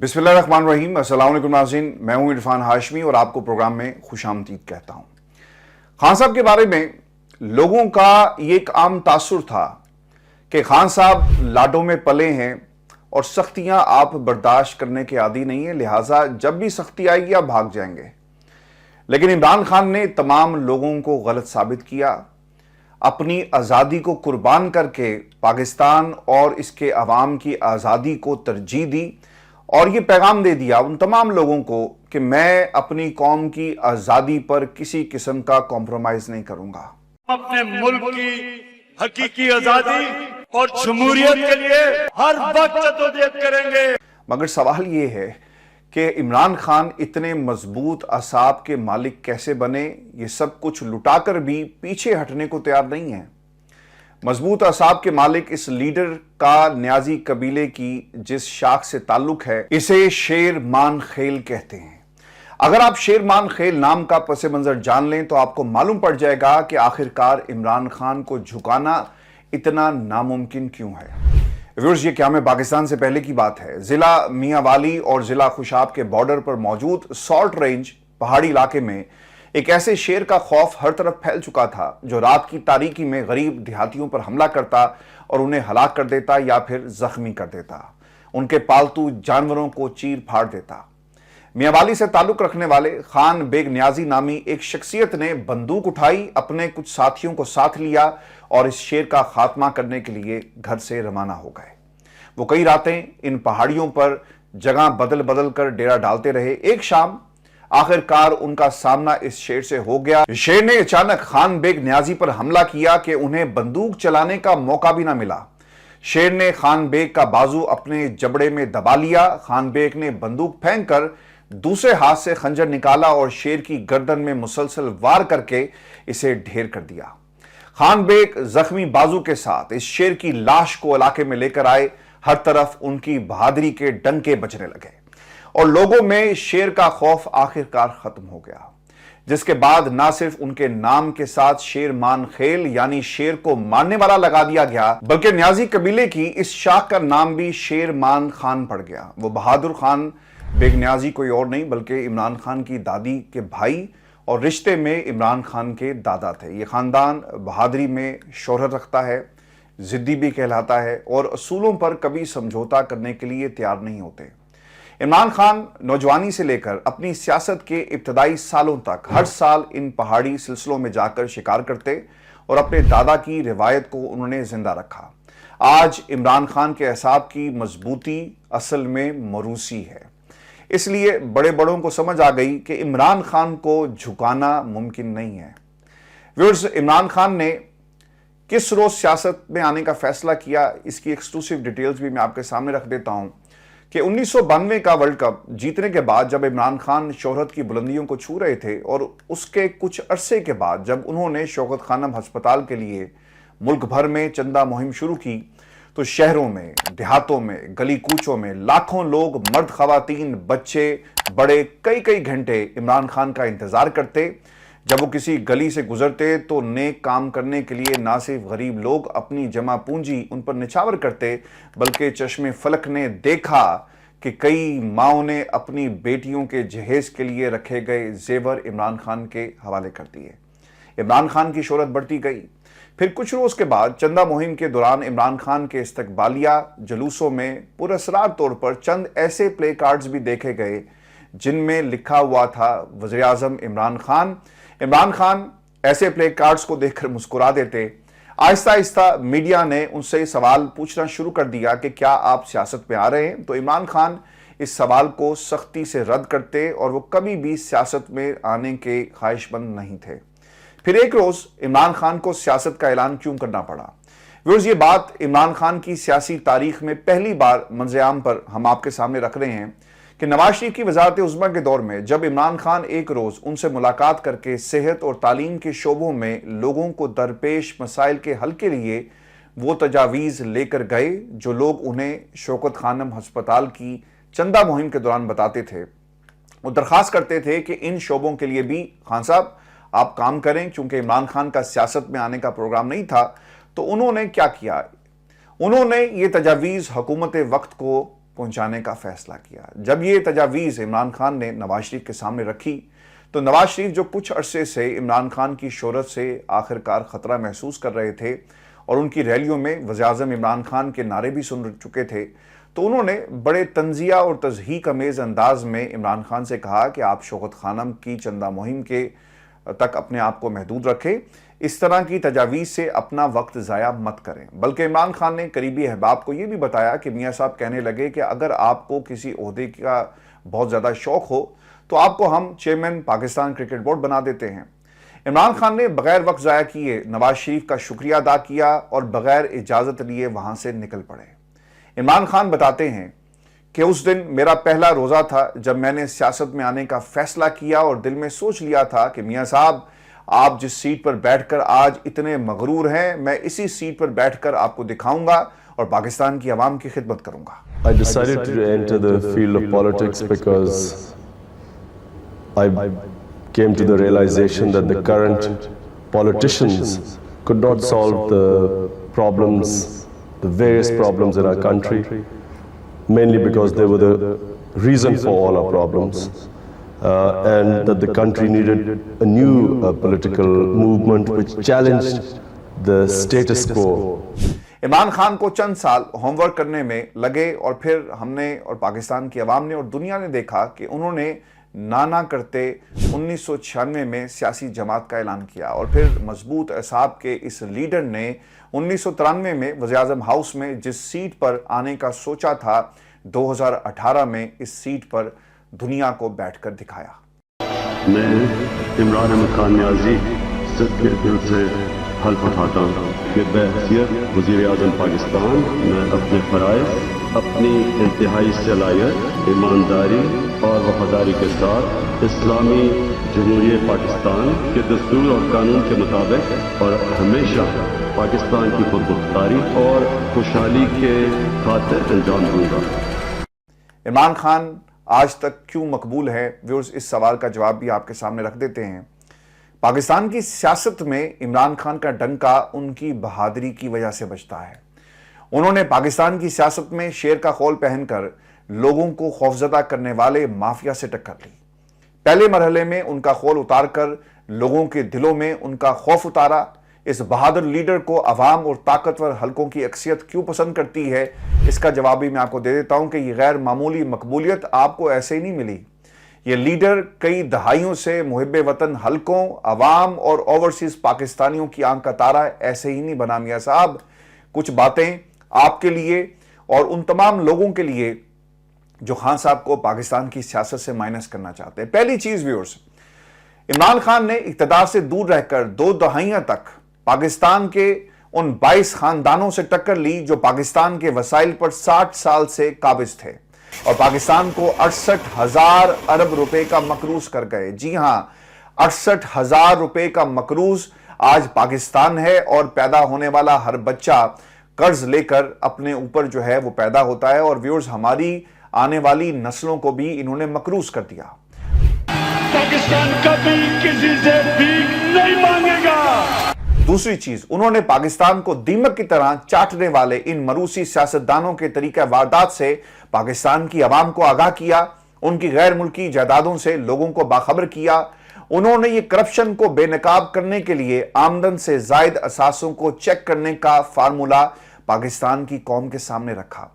बिस्मिल्लाहिर्रहमानिर्रहीम। अस्सलाम वालेकुम नाज़रीन, मैं हूं इरफान हाशमी और आपको प्रोग्राम में खुशामदीद कहता हूं। खान साहब के बारे में लोगों का ये एक आम तासुर था कि खान साहब लाडों में पले हैं और सख्तियां आप बर्दाश्त करने के आदी नहीं है, लिहाजा जब भी सख्ती आएगी आप भाग जाएंगे। लेकिन इमरान खान ने तमाम लोगों को गलत साबित किया, अपनी आज़ादी को कुर्बान करके पाकिस्तान और इसके अवाम की आज़ादी को तरजीह दी और ये पैगाम दे दिया उन तमाम लोगों को कि मैं अपनी कौम की आज़ादी पर किसी किस्म का कॉम्प्रोमाइज नहीं करूंगा। अपने मुल्क की हकीकी आज़ादी और जमहूरियत के लिए हर वक्त जद्दोजहद करेंगे। मगर सवाल ये है कि इमरान खान इतने मजबूत असाब के मालिक कैसे बने, ये सब कुछ लुटाकर भी पीछे हटने को तैयार नहीं है। मजबूत असाब के मालिक इस लीडर का न्याजी कबीले की जिस शाख से ताल्लुक है, इसे शेर मान खेल कहते हैं। अगर आप शेर मान खेल नाम का पस मंजर जान लें तो आपको मालूम पड़ जाएगा कि आखिरकार इमरान खान को झुकाना इतना नामुमकिन क्यों है। व्यूअर्स, ये क़याम पाकिस्तान से पहले की बात है। जिला मियांवाली और जिला खुशाब के बॉर्डर पर मौजूद सॉल्ट रेंज पहाड़ी इलाके में एक ऐसे शेर का खौफ हर तरफ फैल चुका था जो रात की तारीकी में गरीब देहातियों पर हमला करता और उन्हें हलाक कर देता या फिर जख्मी कर देता, उनके पालतू जानवरों को चीर फाड़ देता। मियांवाली से ताल्लुक रखने वाले खान बेग न्याजी नामी एक शख्सियत ने बंदूक उठाई, अपने कुछ साथियों को साथ लिया और इस शेर का खात्मा करने के लिए घर से रवाना हो गए। वो कई रातें इन पहाड़ियों पर जगह बदल बदल कर डेरा डालते रहे। एक शाम आखिरकार उनका सामना इस शेर से हो गया। शेर ने अचानक खान बेग न्याजी पर हमला किया कि उन्हें बंदूक चलाने का मौका भी ना मिला। शेर ने खान बेग का बाजू अपने जबड़े में दबा लिया। खान बेग ने बंदूक फेंक कर दूसरे हाथ से खंजर निकाला और शेर की गर्दन में मुसलसल वार करके इसे ढेर कर दिया। खान बेग जख्मी बाजू के साथ इस शेर की लाश को इलाके में लेकर आए। हर तरफ उनकी बहादुरी के डंके बजने लगे और लोगों में शेर का खौफ आखिरकार खत्म हो गया, जिसके बाद ना सिर्फ उनके नाम के साथ शेर मान खेल यानी शेर को मारने वाला लगा दिया गया, बल्कि न्याजी कबीले की इस शाख का नाम भी शेर मान खान पड़ गया। वो बहादुर खान बेग न्याजी कोई और नहीं बल्कि इमरान खान की दादी के भाई और रिश्ते में इमरान खान के दादा थे। ये खानदान बहादुरी में शोहरत रखता है, जिद्दी भी कहलाता है और असूलों पर कभी समझौता करने के लिए तैयार नहीं होते। इमरान खान नौजवानी से लेकर अपनी सियासत के इब्तदाई सालों तक हर साल इन पहाड़ी सिलसिलों में जाकर शिकार करते और अपने दादा की रिवायत को उन्होंने जिंदा रखा। आज इमरान खान के असाब की मजबूती असल में मरूसी है, इसलिए बड़े बड़ों को समझ आ गई कि इमरान खान को झुकाना मुमकिन नहीं है। व्यूअर्स, इमरान खान ने किस रोज सियासत में आने का फैसला किया, इसकी एक्सक्लूसिव डिटेल्स भी मैं आपके सामने रख देता हूं कि 1992 का वर्ल्ड कप जीतने के बाद जब इमरान खान शोहरत की बुलंदियों को छू रहे थे और उसके कुछ अरसे के बाद जब उन्होंने शौकत खानम हस्पताल के लिए मुल्क भर में चंदा मुहिम शुरू की, तो शहरों में, देहातों में, गली कूचों में लाखों लोग, मर्द, खवातीन, बच्चे, बड़े कई कई घंटे इमरान खान का इंतजार करते। जब वो किसी गली से गुजरते तो नेक काम करने के लिए ना सिर्फ गरीब लोग अपनी जमा पूंजी उन पर निछावर करते, बल्कि चश्मे फलक ने देखा कि कई माओं ने अपनी बेटियों के जहेज के लिए रखे गए जेवर इमरान खान के हवाले कर दिए। इमरान खान की शोहरत बढ़ती गई। फिर कुछ रोज के बाद चंदा मुहिम के दौरान इमरान खान के इस्तकबालिया जुलूसों में पुरअसरार तौर पर चंद ऐसे प्ले कार्ड्स भी देखे गए जिनमें लिखा हुआ था वज़ीर आज़म इमरान खान। इमरान खान ऐसे प्ले कार्ड्स को देखकर मुस्कुरा देते। आहिस्ता आहिस्ता मीडिया ने उनसे सवाल पूछना शुरू कर दिया कि क्या आप सियासत में आ रहे हैं, तो इमरान खान इस सवाल को सख्ती से रद्द करते और वो कभी भी सियासत में आने के ख्वाहिशमंद नहीं थे। फिर एक रोज इमरान खान को सियासत का ऐलान क्यों करना पड़ा। व्यूअर्स, ये बात इमरान खान की सियासी तारीख में पहली बार मंजर-ए-आम पर हम आपके सामने रख रहे हैं कि नवाज शरीफ की वजारत उज़्मा के दौर में जब इमरान खान एक रोज उनसे मुलाकात करके सेहत और तालीम के शोबों में लोगों को दरपेश मसाइल के हल के लिए वो तजावीज़ लेकर गए जो लोग उन्हें शौकत खानम हस्पताल की चंदा मुहिम के दौरान बताते थे। वो दरख्वास्त करते थे कि इन शोबों के लिए भी खान साहब आप काम करें। चूंकि इमरान खान का सियासत में आने का प्रोग्राम नहीं था, तो उन्होंने क्या किया, उन्होंने ये तजावीज़ हुकूमत वक्त को पहुंचाने का फैसला किया। जब ये तजावीज़ इमरान खान ने नवाज शरीफ के सामने रखी तो नवाज शरीफ जो कुछ अरसे से इमरान खान की शोहरत से आखिरकार ख़तरा महसूस कर रहे थे और उनकी रैलियों में वज़ीर-ए-आज़म इमरान खान के नारे भी सुन चुके थे, तो उन्होंने बड़े तंजिया और तज़हीक अमेज़ अंदाज में इमरान खान से कहा कि आप शौकत खानम की चंदा मुहिम के तक अपने आप को महदूद रखें, इस तरह की तजावीज़ से अपना वक्त ज़ाया मत करें। बल्कि इमरान खान ने करीबी अहबाब को ये भी बताया कि मियाँ साहब कहने लगे कि अगर आपको किसी ओहदे का बहुत ज़्यादा शौक़ हो तो आपको हम चेयरमैन पाकिस्तान क्रिकेट बोर्ड बना देते हैं। इमरान खान ने बगैर वक्त ज़ाया किए नवाज शरीफ का शुक्रिया अदा किया और बगैर इजाज़त लिए वहाँ से निकल पड़े। इमरान खान बताते हैं कि उस दिन मेरा पहला रोज़ा था जब मैंने सियासत में आने का फ़ैसला किया और दिल में सोच लिया था कि मियाँ साहब आप जिस सीट पर बैठकर आज इतने मगरूर हैं, मैं इसी सीट पर बैठकर आपको दिखाऊंगा और पाकिस्तान की आवाम की खिदमत करूंगा। I decided to enter the field of politics because I came to the realization that the current politicians could not solve the problems, the various problems in our country, mainly because they were the reason for all our problems. And that the country needed a new political movement which challenged the status quo. Imran Khan को चंद साल homework करने में लगे और फिर हमने और पाकिस्तान की आवाम ने और दुनिया ने देखा कि उन्होंने नाना करते 1996 में सियासी जमात का ऐलान किया और फिर मजबूत असाब के इस लीडर ने 1993 में वज़ीर-ए-आज़म हाउस में जिस सीट पर आने का सोचा था, 2018 में इस सीट पर दुनिया को बैठकर दिखाया। मैं इमरान अहमद खान न्याज़ी सच्चे दिल से हल्फ उठाता हूँ कि बहैसियत वज़ीर-ए-आज़म पाकिस्तान मैं अपने फ़राइज़, अपनी इंतहाई सलाहियत, ईमानदारी और वफ़ादारी के साथ इस्लामी जमहूरियत पाकिस्तान के दस्तूर और कानून के मुताबिक और हमेशा पाकिस्तान की खुदमुख्तारी और खुशहाली के खातिर अंजाम दूंगा। इमरान खान आज तक क्यों मकबूल है, व्यूअर्स इस सवाल का जवाब भी आपके सामने रख देते हैं। पाकिस्तान की सियासत में इमरान खान का डंका उनकी बहादुरी की वजह से बजता है। उन्होंने पाकिस्तान की सियासत में शेर का खौल पहनकर लोगों को खौफजदा करने वाले माफिया से टक्कर ली। पहले मरहले में उनका खौल उतारकर लोगों के दिलों में उनका खौफ उतारा। इस बहादुर लीडर को अवाम और ताकतवर हलकों की अक्सियत क्यों पसंद करती है, इसका जवाब भी मैं आपको दे देता हूं कि ये गैर मामूली मकबूलियत आपको ऐसे ही नहीं मिली। ये लीडर कई दहाइयों से मुहिब्बे वतन हलकों, अवाम और ओवरसीज पाकिस्तानियों की आंख का तारा ऐसे ही नहीं बना। मियां साहब कुछ बातें आपके लिए और उन तमाम लोगों के लिए जो खान साहब को पाकिस्तान की सियासत से माइनस करना चाहते हैं। पहली चीज व्यूअर्स, इमरान खान ने इक़्तिदार से दूर रहकर 2 दहाइयां तक पाकिस्तान के उन 22 खानदानों से टक्कर ली जो पाकिस्तान के वसाइल पर 60 साल से काबिज थे और पाकिस्तान को 68,000 अरब रुपए का मकरूज कर गए। जी हां, 68,000 रुपए का मकरूज आज पाकिस्तान है और पैदा होने वाला हर बच्चा कर्ज लेकर अपने ऊपर जो है वो पैदा होता है। और व्यूअर्स, हमारी आने वाली नस्लों को भी इन्होंने मकरूज कर दिया। पाकिस्तान कभी किसी से भीख नहीं मांगेगा। दूसरी चीज, उन्होंने पाकिस्तान को दीमक की तरह चाटने वाले इन मरूसी सियासतदानों के तरीका वारदात से पाकिस्तान की आवाम को आगाह किया, उनकी गैर मुल्की जायदादों से लोगों को बाखबर किया। उन्होंने ये करप्शन को बेनकाब करने के लिए आमदन से जायद असासों को चेक करने का फार्मूला पाकिस्तान की कौम के सामने रखा,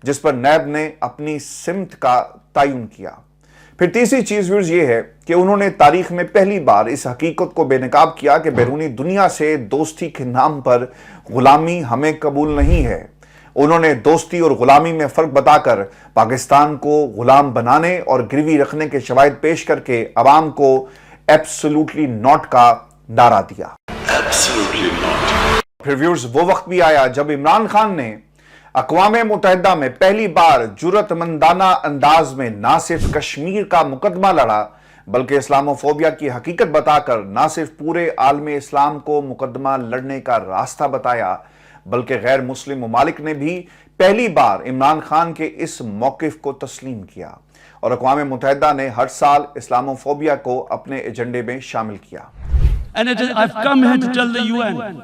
जिस पर नैब ने अपनी सिमत का तयन किया। फिर तीसरी चीज व्यूअर्स ये है कि उन्होंने तारीख में पहली बार इस हकीकत को बेनकाब किया कि बैरूनी दुनिया से दोस्ती के नाम पर गुलामी हमें कबूल नहीं है। उन्होंने दोस्ती और गुलामी में फर्क बताकर पाकिस्तान को गुलाम बनाने और गिरवी रखने के शवाहिद पेश करके अवाम को एब्सोल्युटली नॉट का नारा दिया। फिर व्यूअर्स, वो वक्त भी आया जब इमरान खान ने अक़वाम मुत्तहिदा में पहली बार जुर्रतमंदाना अंदाज में ना सिर्फ कश्मीर का मुकदमा लड़ा बल्कि इस्लामोफोबिया की हकीकत बताकर ना सिर्फ पूरे आलम इस्लाम को मुकदमा लड़ने का रास्ता बताया बल्कि गैर मुस्लिम ममालिक ने भी पहली बार इमरान खान के इस मौक़िफ़ को तस्लीम किया और अक़वाम मुत्तहिदा ने हर साल इस्लामोफोबिया को अपने एजेंडे में शामिल किया। And I've come here to tell the UN,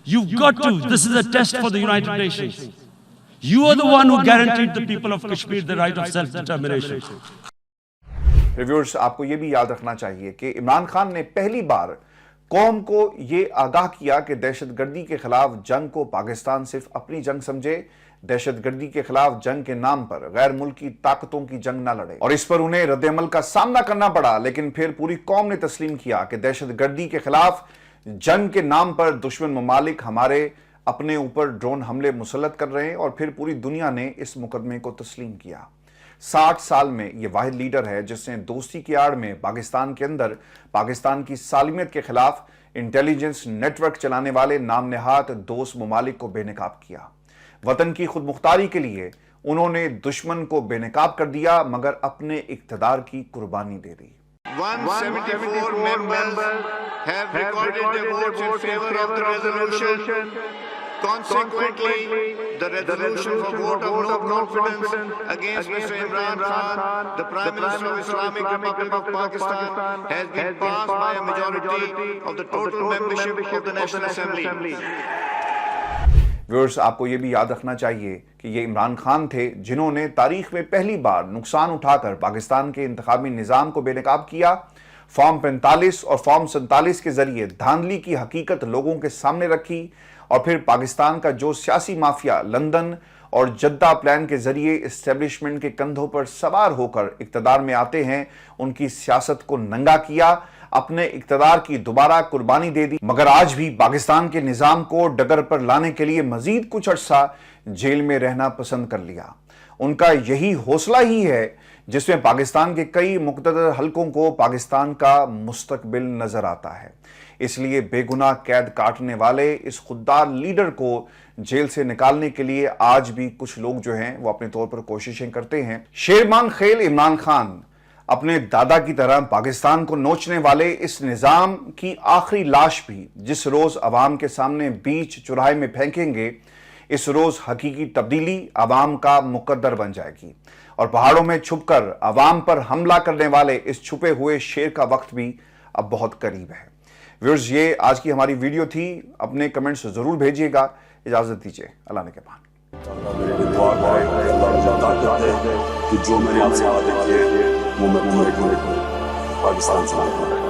you've got to, this is a test for the United Nations. You are the one who guaranteed the people of Kashmir the right of self-determination. Reviewers, आपको ये भी याद रखना चाहिए कि इमरान खान ने पहली बार कौम को ये आगाह किया कि दहशतगर्दी के खिलाफ जंग को पाकिस्तान सिर्फ अपनी जंग समझे, दहशतगर्दी के खिलाफ जंग के नाम पर गैर मुल्की ताकतों की जंग ना लड़े। और इस पर उन्हें रद्द-ए-अमल का सामना करना पड़ा, लेकिन फिर पूरी कौम ने तस्लीम किया कि दहशतगर्दी के खिलाफ जंग के नाम पर दुश्मन ममालिक हमारे अपने ऊपर ड्रोन हमले मुसल्लत कर रहे हैं, और फिर पूरी दुनिया ने इस मुकदमे को तस्लीम किया। 60 साल में ये वाहिद लीडर है जिसने दोस्ती की आड़ में पाकिस्तान के अंदर पाकिस्तान की सालिमियत के खिलाफ इंटेलिजेंस नेटवर्क चलाने वाले नाम नेहाद दोस्त ममालिक को बेनकाब किया। वतन की खुद मुख्तारी के लिए उन्होंने दुश्मन को बेनकाब कर दिया, मगर अपने इक्तदार की कुर्बानी दे दी। 174 members have recorded their votes in favor of the resolution. Consequently, the resolution for vote of no confidence against Mr. Imran Khan, the Prime Minister of Islamic Republic of Pakistan, has been passed by a majority of the total membership of the National Assembly. Viewers, आपको ये भी याद रखना चाहिए कि ये इमरान खान थे जिन्होंने तारीख में पहली बार नुकसान उठाकर पाकिस्तान के इंतखाबी निज़ाम को बेनकाब किया। फॉर्म 45 और फॉर्म 47 के जरिए धांधली की हकीकत लोगों के सामने रखी, और फिर पाकिस्तान का जो सियासी माफिया लंदन और जद्दा प्लान के जरिए इस्टेब्लिशमेंट के कंधों पर सवार होकर इक्तदार में आते हैं, उनकी सियासत को नंगा किया, अपने इक्तदार की दोबारा कुर्बानी दे दी। मगर आज भी पाकिस्तान के निजाम को डगर पर लाने के लिए मजीद कुछ अरसा जेल में रहना पसंद कर लिया। उनका यही हौसला ही है जिसमें पाकिस्तान के कई मुक़तदर हलकों को पाकिस्तान का मुस्तकबिल नजर आता है। इसलिए बेगुनाह कैद काटने वाले इस खुददार लीडर को जेल से निकालने के लिए आज भी कुछ लोग जो हैं वो अपने तौर पर कोशिशें करते हैं। शेरमान खेल इमरान खान अपने दादा की तरह पाकिस्तान को नोचने वाले इस निज़ाम की आखिरी लाश भी जिस रोज अवाम के सामने बीच चौराहे में फेंकेंगे, इस रोज हकीकी तब्दीली अवाम का मुकद्दर बन जाएगी, और पहाड़ों में छुपकर अवाम पर हमला करने वाले इस छुपे हुए शेर का वक्त भी अब बहुत करीब है। व्यूअर्स, ये आज की हमारी वीडियो थी। अपने कमेंट्स जरूर भेजिएगा। इजाजत दीजिए। अल्लाह ने के पान। कि जो मैंने आपसे वादे किए वो मैं पूरे पाकिस्तान से